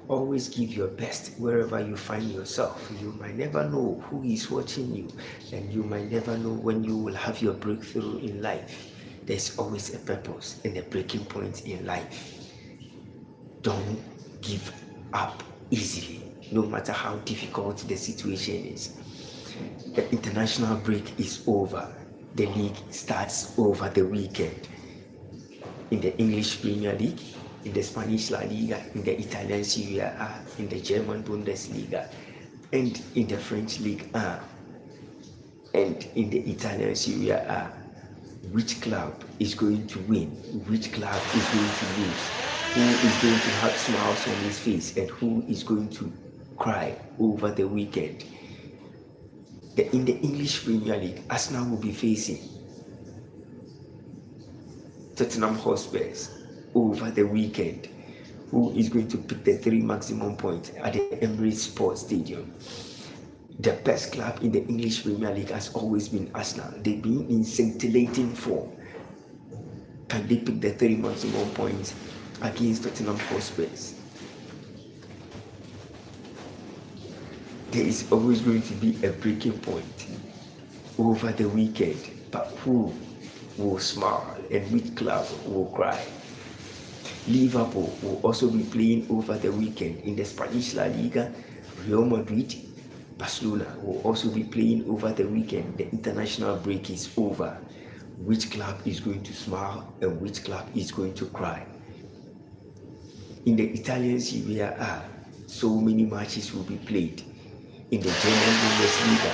Always give your best wherever you find yourself. You might never know who is watching you, and you might never know when you will have your breakthrough in life. There's always a purpose and a breaking point in life. Don't give up easily, no matter how difficult the situation is. The international break is over. The league starts over the weekend. In the English Premier League, in the Spanish La Liga, in the Italian Serie A, in the German Bundesliga, and in the French League A, and in the Italian Serie A. Which club is going to win? Which club is going to lose? Who is going to have smiles on his face, and who is going to cry over the weekend? In the English Premier League, Arsenal will be facing Tottenham Hotspurs over the weekend. Who is going to pick the 3 maximum points at the Emirates Sports Stadium? The best club in the English Premier League has always been Arsenal. They've been in scintillating form. Can they pick the 3 maximum points against Tottenham Hotspurs? There is always going to be a breaking point over the weekend. But who will smile and which club will cry? Liverpool will also be playing over the weekend in the Spanish La Liga. Real Madrid, Barcelona will also be playing over the weekend. The international break is over. Which club is going to smile and which club is going to cry? In the Italian Serie A, so many matches will be played. In the German Bundesliga,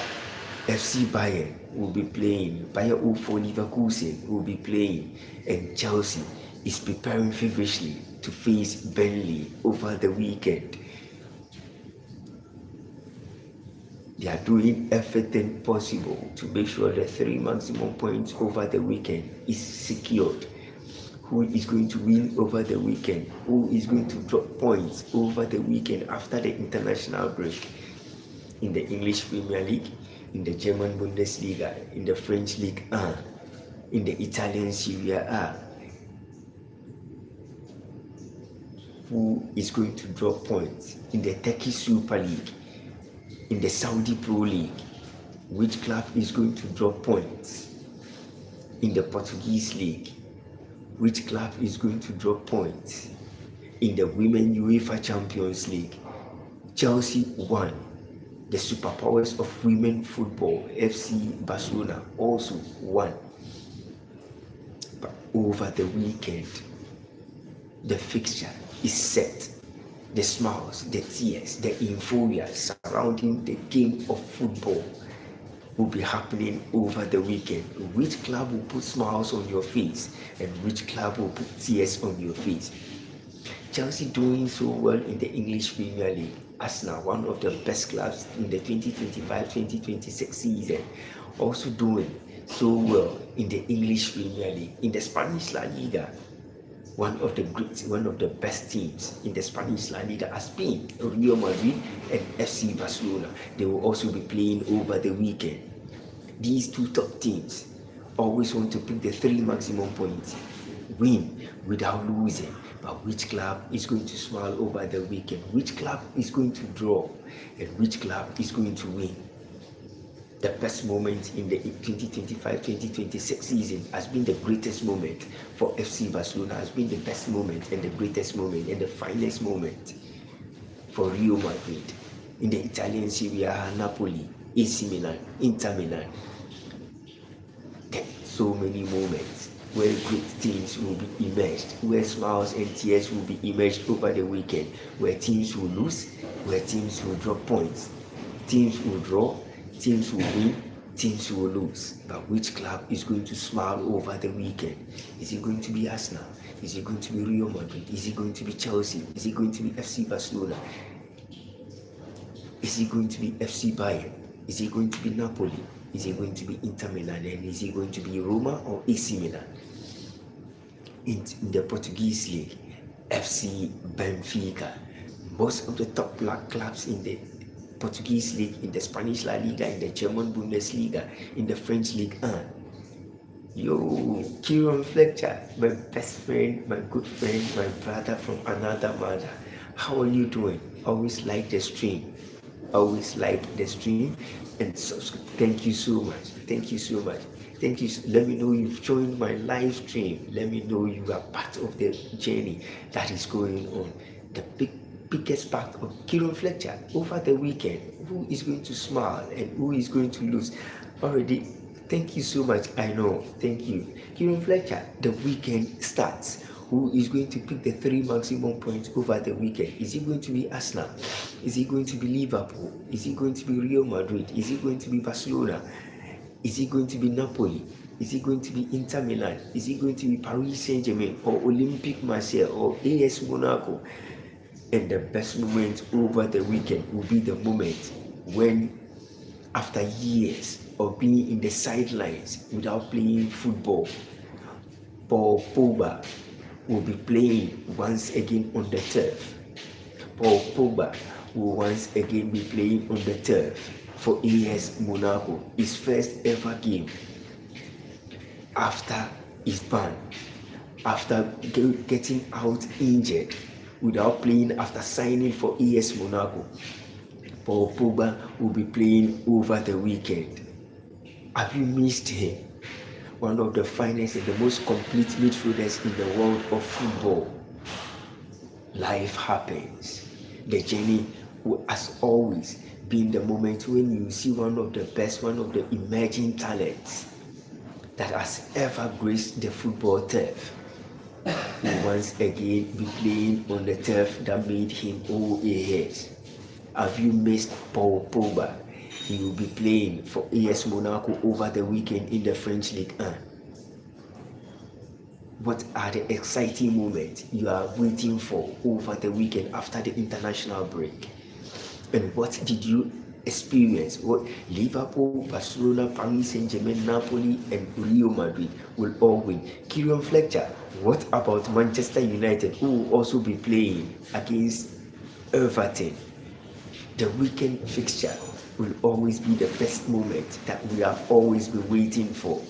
FC Bayern will be playing, Bayer 04 Leverkusen will be playing, and Chelsea is preparing feverishly to face Burnley over the weekend. They are doing everything possible to make sure the 3 maximum points over the weekend is secured. Who is going to win over the weekend? Who is going to drop points over the weekend after the international break? In the English Premier League, in the German Bundesliga, in the French League 1, in the Italian Serie A. Who is going to drop points? In the Turkish Super League, in the Saudi Pro League, which club is going to drop points? In the Portuguese League, which club is going to drop points? In the Women UEFA Champions League, Chelsea won. The superpowers of women football, FC Barcelona, also won. But over the weekend, the fixture is set. The smiles, the tears, the euphoria surrounding the game of football will be happening over the weekend. Which club will put smiles on your face and which club will put tears on your face? Chelsea doing so well in the English Premier League. Arsenal, one of the best clubs in the 2025-2026 season, also doing so well in the English Premier League. In the Spanish La Liga, one of the best teams in the Spanish La Liga has been Real Madrid and FC Barcelona. They will also be playing over the weekend. These two top teams always want to pick the 3 maximum points, win without losing. But which club is going to smile over the weekend? Which club is going to draw? And which club is going to win? The best moment in the 2025-2026 season has been the greatest moment for FC Barcelona, has been the best moment and the greatest moment and the finest moment for Real Madrid. In the Italian Serie A, Napoli, AC Milan, Inter Milan. So many moments where great teams will be emerged, where smiles and tears will be emerged over the weekend, where teams will lose, where teams will drop points, teams will draw, teams will win, teams will lose. But which club is going to smile over the weekend? Is it going to be Arsenal? Is it going to be Real Madrid? Is it going to be Chelsea? Is it going to be FC Barcelona? Is it going to be FC Bayern? Is it going to be Napoli? Is it going to be Inter Milan? And is it going to be Roma or AC Milan? In the Portuguese league, FC Benfica. Most of the top black clubs in the Portuguese league, in the Spanish La Liga, in the German Bundesliga, in the French League 1. Kieran Fletcher, my best friend, my good friend, my brother from another mother, How are you doing? Always like the stream. Always like the stream and subscribe. Thank you so much. Thank you so much. Thank you. Let me know you've joined my live stream. Let me know you are part of the journey that is going on. The biggest part of Kieron Fletcher over the weekend. Who is going to smile and who is going to lose? Already, thank you so much. I know. Thank you. Kieron Fletcher, the weekend starts. Who is going to pick the 3 maximum points over the weekend? Is it going to be Arsenal? Is it going to be Liverpool? Is it going to be Real Madrid? Is it going to be Barcelona? Is it going to be Napoli? Is it going to be Inter Milan? Is it going to be Paris Saint-Germain or Olympique Marseille or AS Monaco? And the best moment over the weekend will be the moment when, after years of being in the sidelines without playing football, Paul Pogba will be playing once again on the turf. Paul Pogba will once again be playing on the turf for AS Monaco, his first ever game after his ban, after getting out injured without playing after signing for AS Monaco. Paul Pogba will be playing over the weekend. Have you missed him? One of the finest and the most complete midfielders in the world of football. Life happens. The journey will, as always, be in the moment when you see one of the best, one of the emerging talents that has ever graced the football turf. Will once again be playing on the turf that made him all a head. Have you missed Paul Pogba? He will be playing for AS Monaco over the weekend in the French Ligue 1. What are the exciting moments you are waiting for over the weekend after the international break? And what did you experience? What Liverpool, Barcelona, Paris Saint-Germain, Napoli, and Real Madrid will all win. Kieron Fletcher, what about Manchester United, who will also be playing against Everton? The weekend fixture will always be the best moment that we have always been waiting for.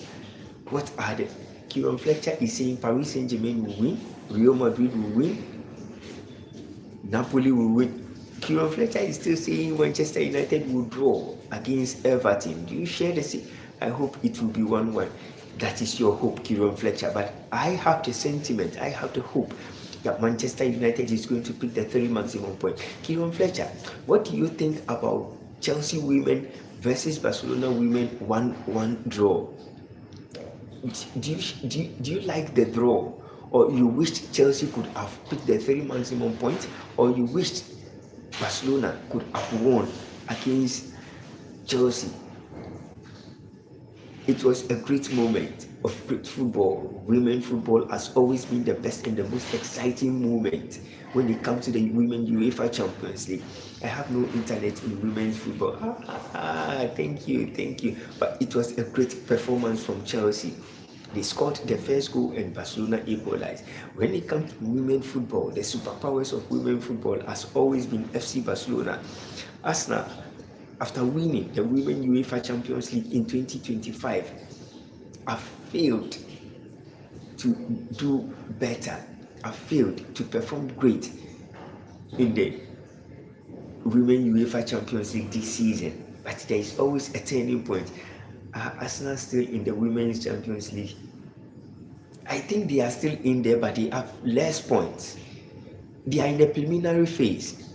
What are the... Kieron Fletcher is saying Paris Saint-Germain will win, Real Madrid will win, Napoli will win. Kieron Fletcher is still saying Manchester United will draw against Everton. Do you share the same? I hope it will be 1-1. That is your hope, Kieron Fletcher. But I have the sentiment, I have the hope that Manchester United is going to pick the 3 maximum points. Kieron Fletcher, what do you think about Chelsea women versus Barcelona women 1-1 draw? Do you like the draw, or you wished Chelsea could have picked the 3 maximum points, or you wished Barcelona could have won against Chelsea? It was a great moment of great football. Women football has always been the best and the most exciting moment when it comes to the Women UEFA Champions League. I have no internet in women's football. Thank you. But it was a great performance from Chelsea. They scored the first goal and Barcelona equalized. When it comes to women football, the superpowers of women football has always been FC Barcelona. Arsenal, after winning the Women UEFA Champions League in 2025, have failed to do better, have failed to perform great in the Women UEFA Champions League this season. But there is always a turning point. Arsenal still in the Women's Champions League? I think they are still in there, but they have less points. They are in the preliminary phase.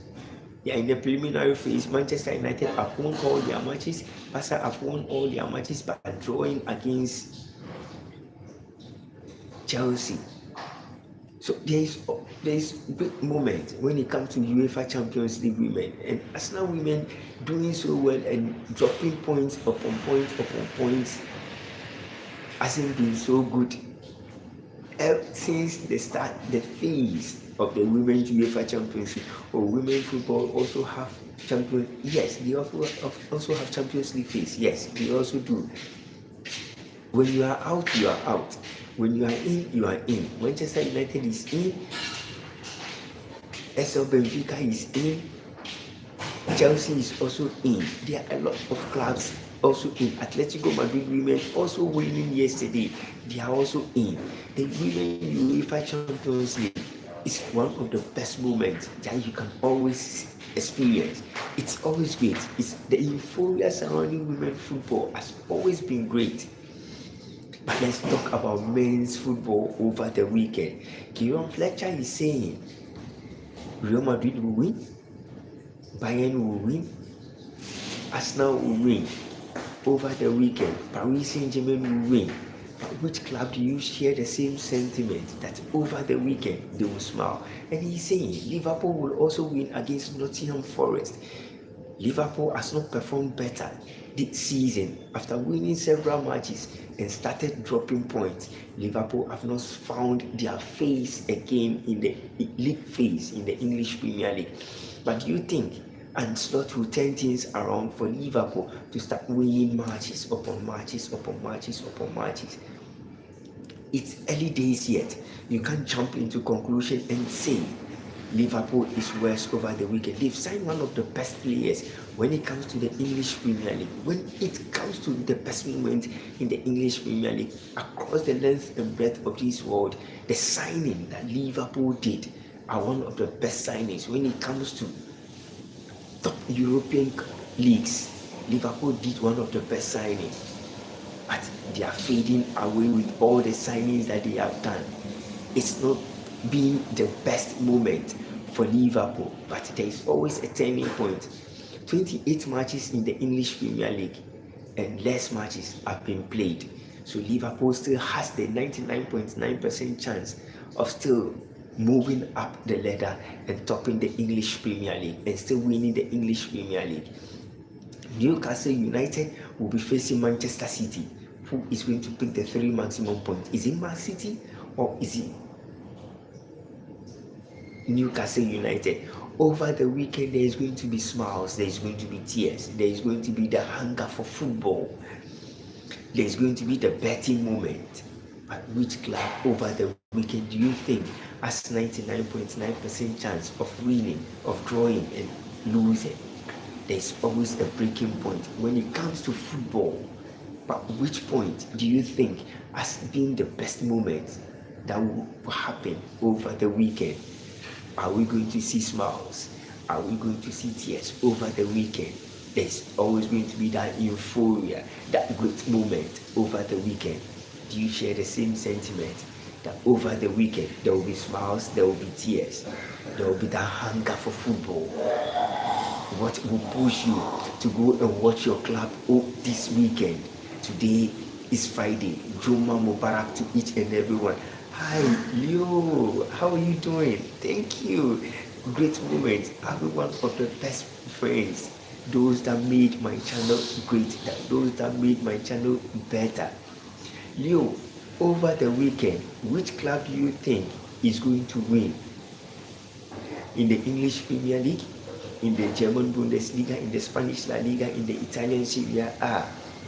Manchester United have won all their matches. Barca have won all their matches by drawing against Chelsea. So there is big moment when it comes to UEFA Champions League women, and Arsenal women doing so well and dropping points upon points hasn't been so good since the start, the phase of the Women's UEFA Champions League. Or women football also have Champions. Yes, they also have Champions League phase. Yes, they also do. When you are out, you are out. When you are in, you are in. Manchester United is in. SL Benfica is in. Chelsea is also in. There are a lot of clubs also in. Atletico Madrid women also winning yesterday. They are also in. The Women UEFA Champions League is one of the best moments that you can always experience. It's always great. It's the euphoria surrounding women football has always been great. But let's talk about men's football over the weekend. Kieran Fletcher is saying Real Madrid will win, Bayern will win, Arsenal will win over the weekend, Paris Saint-Germain will win. Which club do you share the same sentiment that over the weekend they will smile? And he's saying Liverpool will also win against Nottingham Forest. Liverpool has not performed better this season after winning several matches and started dropping points. Liverpool have not found their face again in the league phase in the English Premier League. But do you think Ancelotti will turn things around for Liverpool to start winning matches upon matches upon matches upon matches? It's early days yet. You can't jump into conclusion and say Liverpool is worse over the weekend. They've signed one of the best players when it comes to the English Premier League. When it comes to the best moment in the English Premier League, across the length and breadth of this world, the signing that Liverpool did are one of the best signings. When it comes to top European leagues, Liverpool did one of the best signings. But they are fading away with all the signings that they have done. It's not been the best moment for Liverpool, but there is always a turning point. 28 matches in the English Premier League and less matches have been played. So Liverpool still has the 99.9% chance of still moving up the ladder and topping the English Premier League and still winning the English Premier League. Newcastle United will be facing Manchester City, who is going to pick the 3 maximum points. Is it Man City or is it Newcastle United? Over the weekend, there is going to be smiles, there is going to be tears, there is going to be the hunger for football, there is going to be the betting moment. But which club over the weekend do you think has 99.9% chance of winning, of drawing and losing? There's always a breaking point when it comes to football. But which point do you think has been the best moment that will happen over the weekend? Are we going to see smiles? Are we going to see tears over the weekend? There's always going to be that euphoria, that great moment over the weekend. Do you share the same sentiment that over the weekend there will be smiles, there will be tears, there will be that hunger for football? What will push you to go and watch your club this weekend? Today is Friday. Juma Mubarak to each and everyone. Hi, Leo. How are you doing? Thank you. Great moment. Having one of the best friends. Those that made my channel great. Those that made my channel better. Leo, over the weekend, which club do you think is going to win? In the English Premier League, in the German Bundesliga, in the Spanish La Liga, in the Italian Serie A,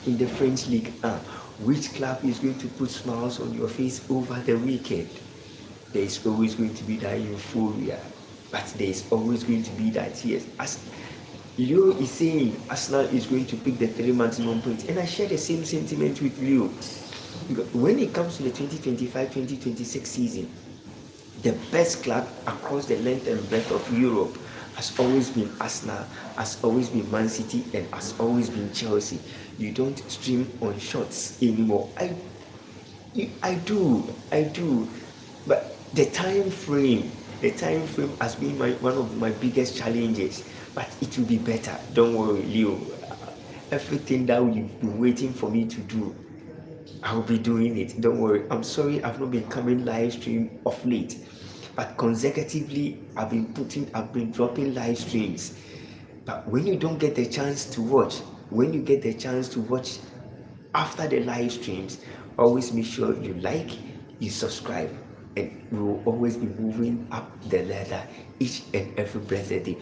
in the French League A, which club is going to put smiles on your face over the weekend? There is always going to be that euphoria, but there is always going to be that tears. As Leo is saying, Arsenal is going to pick the 3 maximum points, and I share the same sentiment with Leo. Because when it comes to the 2025-2026 season, the best club across the length and breadth of Europe has always been Arsenal, has always been Man City, and has always been Chelsea. You don't stream on shots anymore. I do, but the time frame has been one of my biggest challenges. But it will be better. Don't worry, Leo. Everything that you've been waiting for me to do, I'll be doing it. Don't worry. I'm sorry I've not been coming live stream of late. But consecutively, I've been dropping live streams. But when you don't get the chance to watch, when you get the chance to watch after the live streams, always make sure you like, you subscribe, and we will always be moving up the ladder each and every blessed day.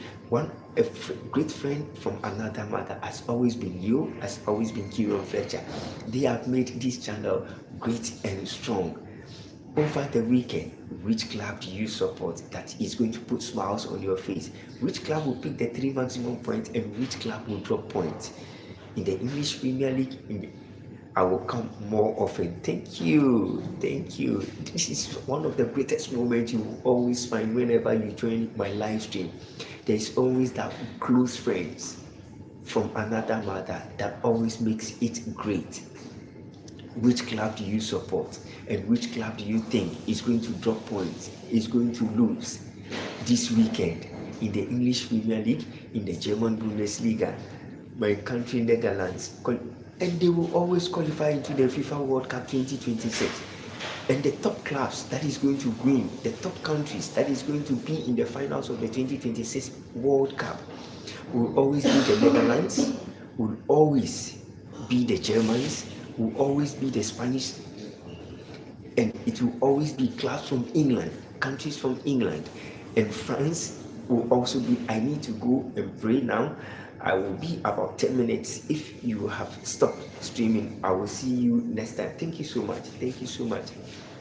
A great friend from another mother has always been you, has always been Kieran Fletcher. They have made this channel great and strong. Over the weekend, which club do you support that is going to put smiles on your face? Which club will pick the 3 maximum points and which club will drop points? In the English Premier League, I will come more often. Thank you. Thank you. This is one of the greatest moments you will always find whenever you join my live stream. There's always that close friends from another mother that always makes it great. Which club do you support? And which club do you think is going to drop points, is going to lose this weekend in the English Premier League, in the German Bundesliga, my country, Netherlands? And they will always qualify into the FIFA World Cup 2026. And the top clubs that is going to win, the top countries that is going to be in the finals of the 2026 World Cup will always be the Netherlands, will always be the Germans, will always be the Spanish, and it will always be clubs from England, countries from England. And France will also be. I need to go and pray now. I will be about 10 minutes. If you have stopped streaming, I will see you next time. Thank you so much. Thank you so much.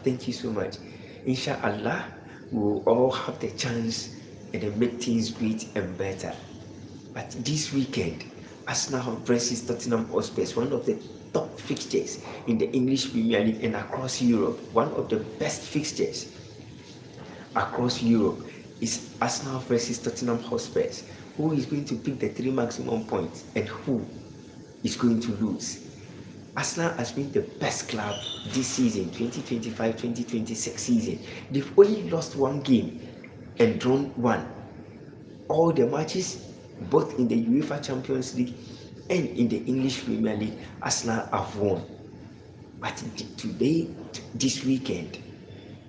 Thank you so much. Inshallah, we will all have the chance and then make things great and better. But this weekend, Arsenal versus Tottenham Hotspur, one of the top fixtures in the English Premier League and across Europe, one of the best fixtures across Europe is Arsenal versus Tottenham Hotspur. Who is going to pick the 3 maximum points and who is going to lose? Arsenal has been the best club this season, 2025-2026 season. They've only lost one game and drawn one. All the matches, both in the UEFA Champions League and in the English Premier League, Arsenal have won. But today, this weekend,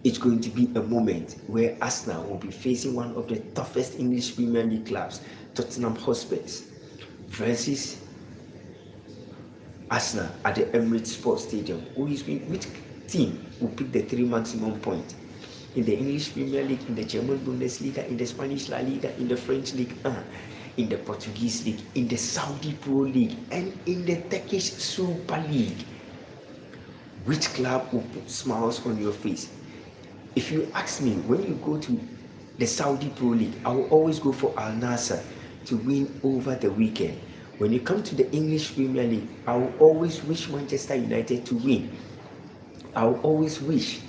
it's going to be a moment where Arsenal will be facing one of the toughest English Premier League clubs, Tottenham Hotspur, versus Arsenal at the Emirates Sports Stadium. Which team will pick the 3 maximum points? In the English Premier League, in the German Bundesliga, in the Spanish La Liga, in the French League 1, in the Portuguese League, in the Saudi Pro League, and in the Turkish Super League. Which club will put smiles on your face? If you ask me, when you go to the Saudi Pro League, I will always go for Al Nassr to win over the weekend. When you come to the English Premier League, I will always wish Manchester United to win. I will always wish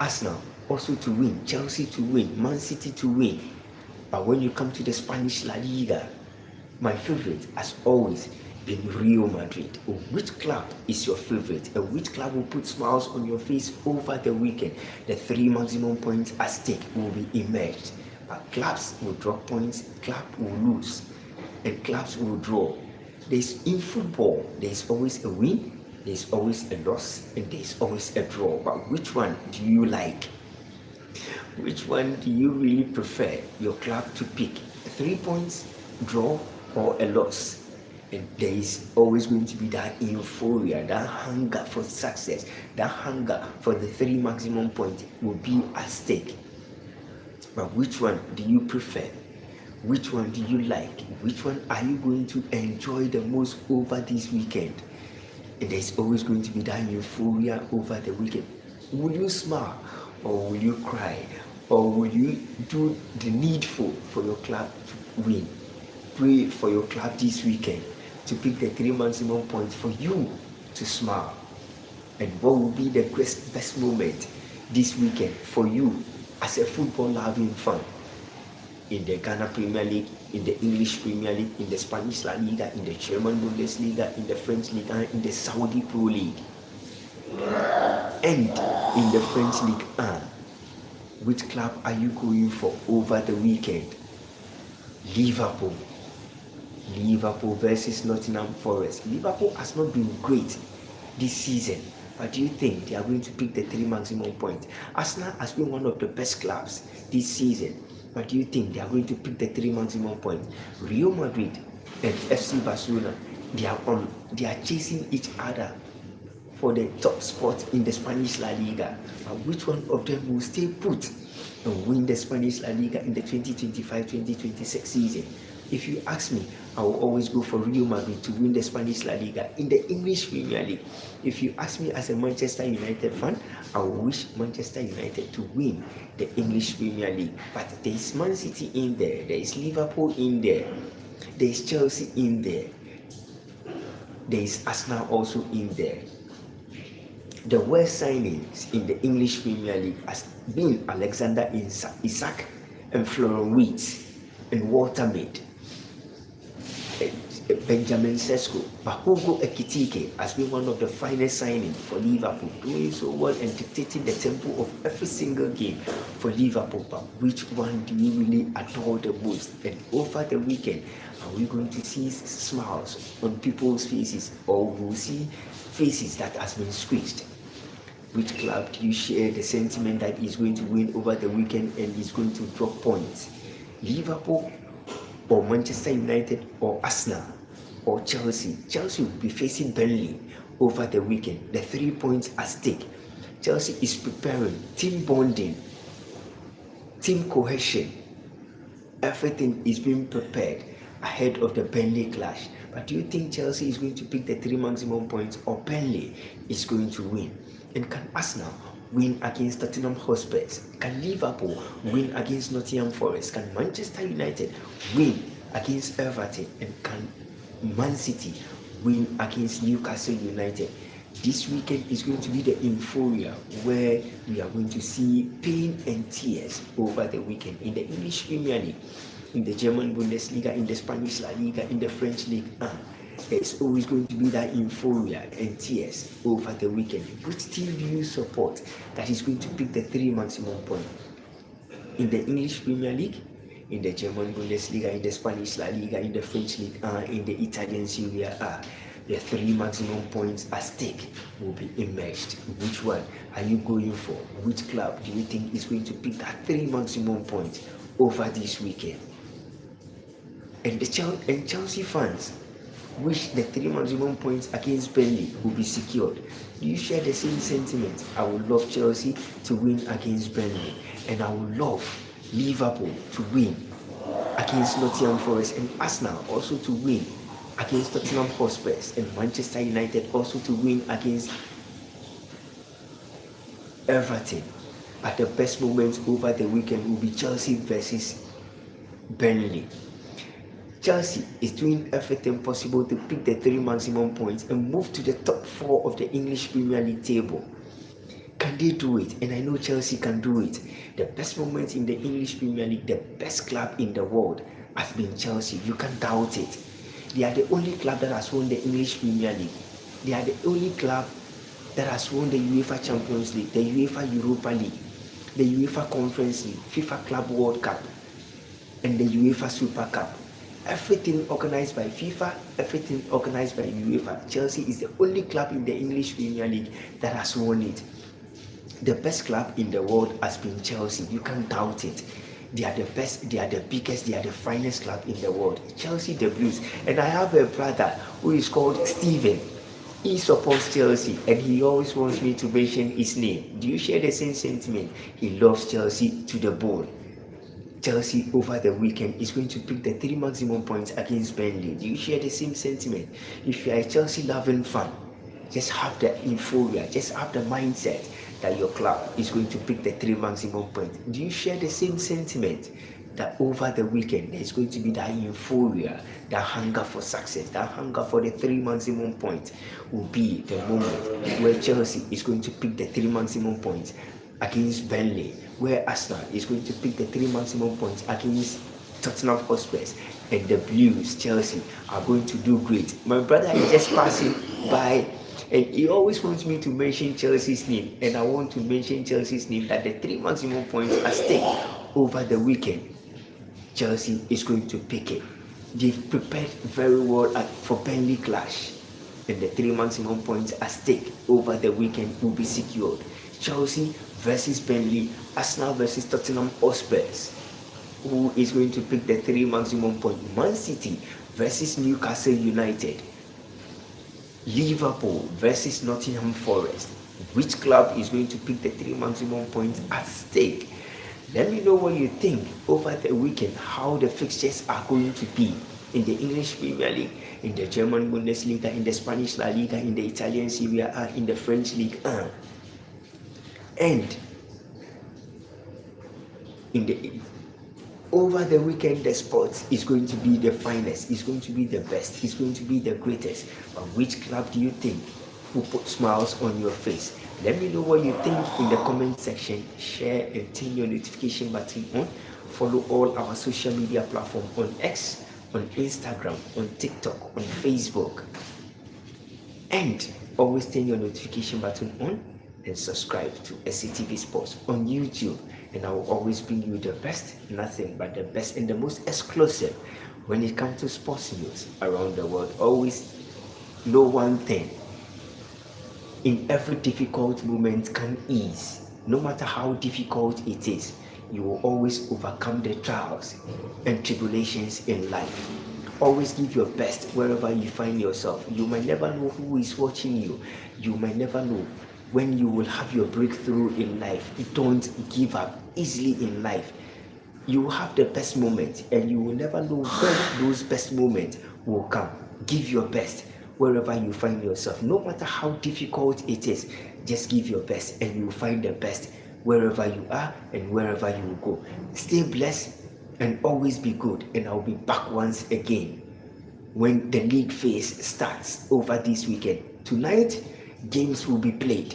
Arsenal also to win, Chelsea to win, Man City to win. But when you come to the Spanish La Liga, my favorite has always been Real Madrid. Which club is your favorite, and which club will put smiles on your face over the weekend? The 3 maximum points at stake will be emerged. But clubs will drop points, clubs will lose, and clubs will draw. In football, there's always a win, there's always a loss, and there's always a draw. But which one do you like? Which one do you really prefer your club to pick? 3 points, draw, or a loss? And there is always going to be that euphoria, that hunger for success, that hunger for the 3 maximum points will be at stake. But which one do you prefer? Which one do you like? Which one are you going to enjoy the most over this weekend? And there's always going to be that euphoria over the weekend. Will you smile, or will you cry, or will you do the needful for your club to win? Pray for your club this weekend to pick the 3 maximum points for you to smile. And what will be the best moment this weekend for you as a football loving fan? In the Ghana Premier League, in the English Premier League, in the Spanish La Liga, in the German Bundesliga, in the French League, and in the Saudi Pro League, and in the French League 1. Which club are you going for over the weekend? Liverpool versus Nottingham Forest. Liverpool has not been great this season, but do you think they are going to pick the 3 maximum points? Arsenal has been one of the best clubs this season, but do you think they are going to pick the 3 maximum points? Real Madrid and FC Barcelona, they are chasing each other for the top spot in the Spanish La Liga. But which one of them will stay put and win the Spanish La Liga in the 2025-2026 season? If you ask me, I will always go for Real Madrid to win the Spanish La Liga. In the English Premier League, if you ask me as a Manchester United fan, I will wish Manchester United to win the English Premier League. But there is Man City in there, there is Liverpool in there, there is Chelsea in there, there is Arsenal also in there. The worst signings in the English Premier League has been Alexander Isak and Florian Wirtz and Walter Mead. Benjamin Sesko, but Hugo Ekitike has been one of the finest signings for Liverpool, doing so well and dictating the tempo of every single game for Liverpool. But which one do you really adore the most? And over the weekend, are we going to see smiles on people's faces, or will we see faces that has been squeezed? Which club do you share the sentiment that is going to win over the weekend and is going to drop points? Liverpool or Manchester United or Arsenal or Chelsea? Chelsea will be facing Burnley over the weekend. The 3 points at stake. Chelsea is preparing, team bonding, team cohesion. Everything is being prepared ahead of the Burnley clash. But do you think Chelsea is going to pick the 3 maximum points, or Burnley is going to win? And can Arsenal win against Tottenham Hotspur? Can Liverpool win against Nottingham Forest? Can Manchester United win against Everton? And can Man City win against Newcastle United? This weekend is going to be the euphoria where we are going to see pain and tears over the weekend in the English Premier League, in the German Bundesliga, in the Spanish La Liga, in the French League 1. There's always going to be that euphoria and tears over the weekend. Which team do you support that is going to pick the 3 maximum points? In the English Premier League, in the German Bundesliga, in the Spanish La Liga, in the French League 1, in the Italian Serie A, the 3 maximum points at stake will be emerged. Which one are you going for? Which club do you think is going to pick that 3 maximum points over this weekend? And Chelsea fans wish the 3 maximum points against Burnley will be secured. Do you share the same sentiment? I would love Chelsea to win against Burnley, and I would love Liverpool to win against Nottingham Forest, and Arsenal also to win against Tottenham Hotspur, and Manchester United also to win against Everton. At the best moments over the weekend will be Chelsea versus Burnley. Chelsea is doing everything possible to pick the 3 maximum points and move to the top 4 of the English Premier League table. Can they do it? And I know Chelsea can do it. The best moment in the English Premier League, the best club in the world has been Chelsea. You can't doubt it. They are the only club that has won the English Premier League. They are the only club that has won the UEFA Champions League, the UEFA Europa League, the UEFA Conference League, FIFA Club World Cup, and the UEFA Super Cup. Everything organized by FIFA, everything organized by UEFA. Chelsea is the only club in the English Premier League that has won it. The best club in the world has been Chelsea. You can't doubt it. They are the best, they are the biggest, they are the finest club in the world. Chelsea the Blues. And I have a brother who is called Steven. He supports Chelsea and he always wants me to mention his name. Do you share the same sentiment? He loves Chelsea to the bone. Chelsea over the weekend is going to pick the 3 maximum points against Burnley. Do you share the same sentiment? If you are a Chelsea loving fan, just have the euphoria, just have the mindset that your club is going to pick the 3 maximum points. Do you share the same sentiment that over the weekend there is going to be that euphoria, that hunger for success, that hunger for the 3 maximum points will be the moment where Chelsea is going to pick the 3 maximum points against Burnley, where Arsenal is going to pick the 3 maximum points against Tottenham Hotspur, and the Blues, Chelsea, are going to do great. My brother is just passing by and he always wants me to mention Chelsea's name, and I want to mention Chelsea's name that the 3 maximum points at stake over the weekend. Chelsea is going to pick it. They've prepared very well for Burnley clash, and the 3 maximum points at stake over the weekend will be secured. Chelsea versus Burnley, Arsenal versus Tottenham Hotspur. Who is going to pick the 3 maximum points? Man City versus Newcastle United. Liverpool versus Nottingham Forest. Which club is going to pick the 3 maximum points at stake? Let me know what you think over the weekend, how the fixtures are going to be in the English Premier League, in the German Bundesliga, in the Spanish La Liga, in the Italian Serie A, in the French League 1. And over the weekend, the sports is going to be the finest, it's going to be the best, it's going to be the greatest. But which club do you think will put smiles on your face. Let me know what you think in the comment section. Share and turn your notification button on. Follow all our social media platforms on X, on Instagram, on TikTok, on Facebook. And always turn your notification button on and subscribe to SCTV Sports on YouTube. And I will always bring you the best, nothing but the best and the most exclusive when it comes to sports news around the world. Always know one thing: in every difficult moment come ease. No matter how difficult it is, you will always overcome the trials and tribulations in life. Always give your best wherever you find yourself. You might never know who is watching you. You might never know when you will have your breakthrough in life. Don't give up easily in life. You will have the best moment, and you will never know when those best moments will come. Give your best wherever you find yourself. No matter how difficult it is, just give your best and you will find the best wherever you are and wherever you will go. Stay blessed and always be good. And I'll be back once again when the league phase starts over this weekend. Tonight, games will be played,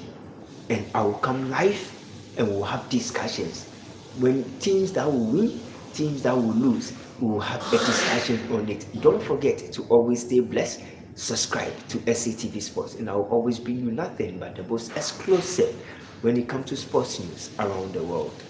and I will come live and we'll have discussions. When teams that will win, teams that will lose, we will have a discussion on it. Don't forget to always stay blessed. Subscribe to SCTV Sports, and I will always bring you nothing but the most exclusive when it comes to sports news around the world.